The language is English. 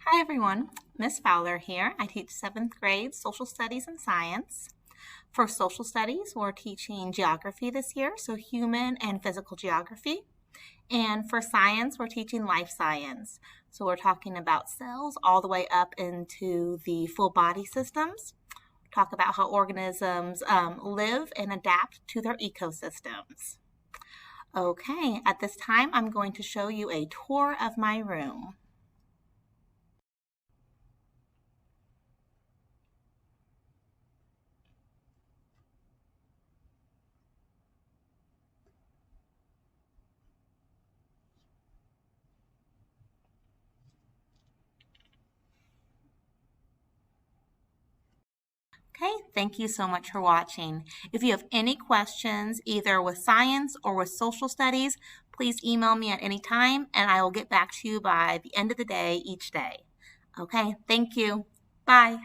Hi everyone, Miss Fowler here. I teach 7th grade social studies and science. For social studies, we're teaching geography this year, so human and physical geography. And for science, we're teaching life science. So we're talking about cells all the way up into the full body systems. Talk about how organisms live and adapt to their ecosystems. Okay, at this time, I'm going to show you a tour of my room. Okay, thank you so much for watching. If you have any questions, either with science or with social studies, please email me at any time and I will get back to you by the end of the day each day. Okay, thank you. Bye.